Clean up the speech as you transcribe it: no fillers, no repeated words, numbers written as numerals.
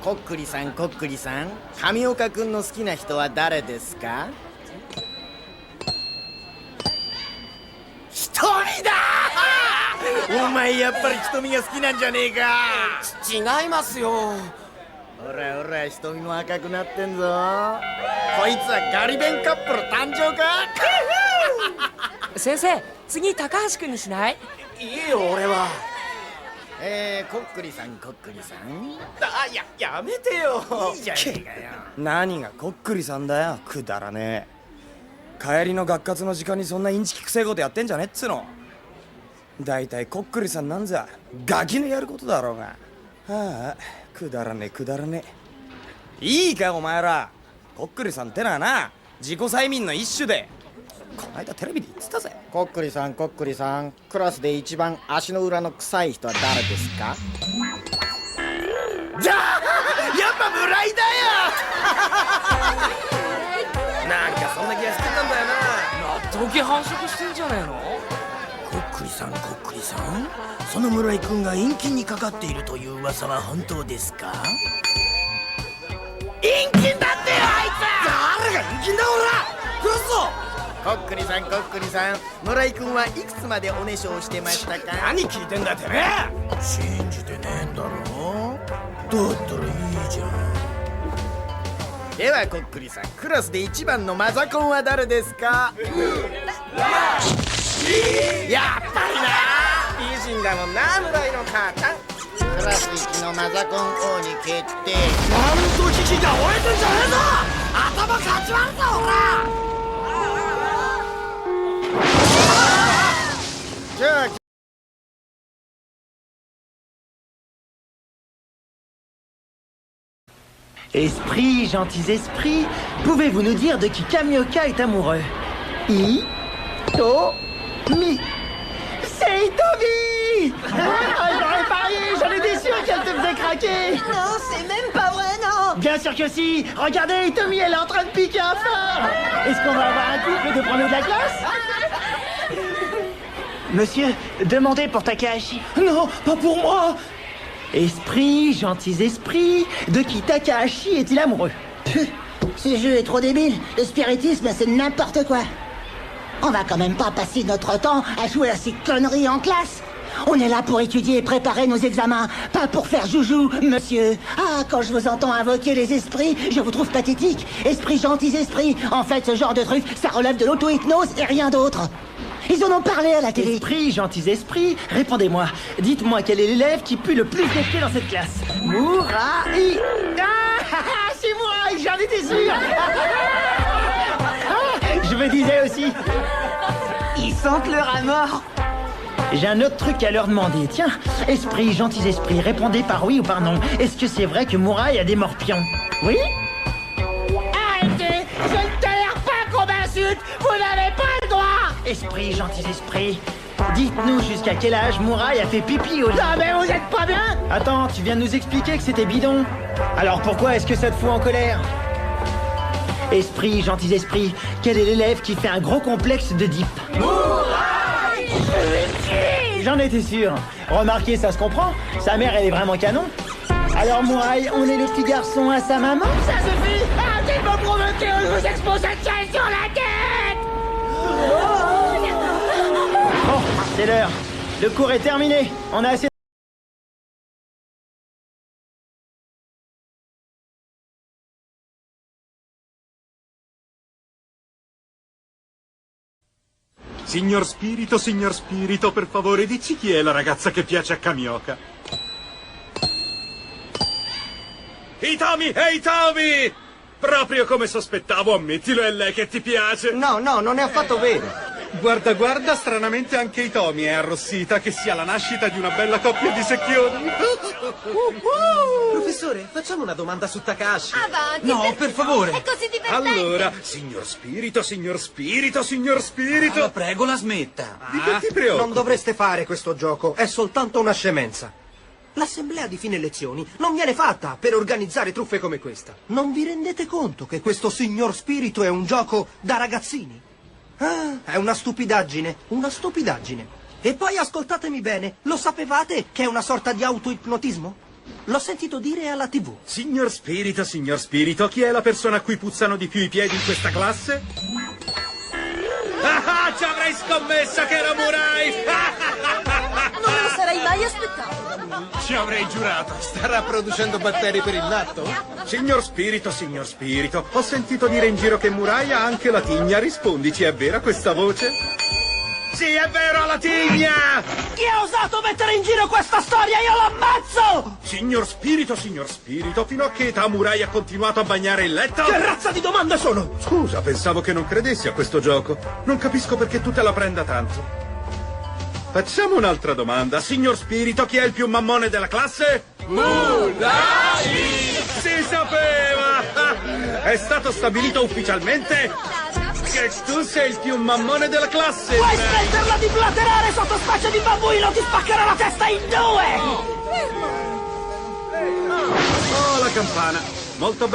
こっくりさん、こっくりさん、上岡くんの好きな人は誰ですか？瞳だお前やっぱり瞳が好きなんじゃねえか。違いますよ。ほらほら、瞳も赤くなってんぞ。こいつはガリ勉カップル誕生か先生、次高橋君にしない？いいよ俺は。こっくりさん、こっくりさん。やめてよ。いいじゃねえかよ。何がこっくりさんだよ、くだらねえ。帰りの学活の時間にそんなインチキくせえことやってんじゃねえっつの。だいたいこっくりさんなんざガキのやることだろうが。はあ、くだらねえくだらねえ。いいかお前ら、こっくりさんってのはな、自己催眠の一種で、こないだテレビで言ってたぜ。こっくりさん、こっくりさん、クラスで一番足の裏の臭い人は誰ですか？じゃあやっぱ村井だよなんかそんな気がしてたんだよな。時繁殖してんじゃねえの？こっくりさん、こっくりさん、その村井くんが陰菌にかかっているという噂は本当ですか？陰菌だってよ、あいつ。誰が陰菌だおら、殺すぞ。こっくりさん、こっくりさん、村井くんはいくつまでおねしょをしてましたか？何聞いてんだてめえ。信じてねえんだろ。だったらいいじゃん。ではこっくりさん、クラスで一番のマザコンは誰ですか？やっぱりな。美人だもんな、村井の母ちゃん。クラス一のマザコン王に決定。なんと危機が折れてんじゃねえぞ。頭かち割るぞほら。じゃあEsprit, gentils esprits, pouvez-vous nous dire de qui Kamioka est amoureux? I, To, Mi. C'est Itomi. J'aurais parié, j'en étais sûr qu'elle te faisait craquer. Non, c'est même pas vrai, non. Bien sûr que si. Regardez, Itomi, elle est en train de piquer un phare. Est-ce qu'on va avoir un couple de premiers de la classe? Monsieur, demandez pour Takahashi. Non, pas pour moi. Esprit, gentils esprits, de qui Takahashi est-il amoureux? Ce jeu est trop débile. Le spiritisme, c'est n'importe quoi. On va quand même pas passer notre temps à jouer à ces conneries en classe. On est là pour étudier et préparer nos examens, pas pour faire joujou, monsieur. Ah, quand je vous entends invoquer les esprits, je vous trouve pathétique. Esprit, gentils esprits. En fait, ce genre de truc, ça relève de l'auto-hypnose et rien d'autre. Ils en ont parlé à la télé. Esprit, gentils esprits, répondez-moi. Dites-moi quel est l'élève qui pue le plus d'effets dans cette classe? Murai. Ah, c'est Murai, j'en étais sûr. Je me disais aussi. Ils sentent le rat mort. J'ai un autre truc à leur demander. Tiens, esprit, gentils esprits, répondez par oui ou par non. Est-ce que c'est vrai que Murai a des morpions? Oui? Arrêtez! Je ne tolère pas qu'on m'insulte! Vous n'avez pas le droit! Esprit, gentils esprits, dites-nous jusqu'à quel âge Murai a fait pipi au lit. Ah mais vous êtes pas bien? Attends, tu viens de nous expliquer que c'était bidon. Alors pourquoi est-ce que ça te fout en colère? Esprit, gentils esprits, quel est l'élève qui fait un gros complexe de dip? Murai! J'en étais sûr. Remarquez, ça se comprend. Sa mère, elle est vraiment canon. Alors Murai, on est le petit garçon à sa maman? Ça suffit! Arrêtez de me provoquer, on vous expose cette chaise sur la tête! Bon, c'est l'heure. Le cours est terminé. On a assez... Signor Spirito, per favore, dici chi è la ragazza che piace a Kamioka. Hitomi! Ehi, Hitomi! Proprio come sospettavo, ammettilo, è lei che ti piace. No, non è affatto vero. Guarda, guarda, stranamente anche Hitomi è arrossita, che sia la nascita di una bella coppia di secchioni. Professore, facciamo una domanda su Takahashi. Avanti. No, per favore. È così divertente. Allora, signor Spirito. La prego, la smetta. Di che ti preoccupi? Non dovreste fare questo gioco, è soltanto una scemenza. L'assemblea di fine lezioni non viene fatta per organizzare truffe come questa. Non vi rendete conto che questo signor Spirito è un gioco da ragazzini? Ah, è una stupidaggine. E poi ascoltatemi bene, lo sapevate che è una sorta di autoipnotismo? L'ho sentito dire alla TV. Signor Spirito, chi è la persona a cui puzzano di più i piedi in questa classe? Ah, ci avrei scommesso che era Murai! Non me lo sarei mai aspettato. Ci avrei giurato. Starà producendo batteri per il latte? Signor Spirito, ho sentito dire in giro che Murai ha anche la tigna. Rispondici, è vera questa voce? Sì, è vero, la tigna! Chi ha osato mettere in giro questa storia? Io l'ammazzo! Signor Spirito, fino a che età Murai ha continuato a bagnare il letto? Che razza di domande sono? Scusa, pensavo che non credessi a questo gioco. Non capisco perché tu te la prenda tanto. Facciamo un'altra domanda. Signor Spirito, chi è il più mammone della classe? Murai! Si sapeva! È stato stabilito ufficialmente che tu sei il più mammone della classe! Puoi smetterla di blaterare, sottospecie di babbuino! Ti spaccherò la testa in due! Oh, la campana! Molto bene.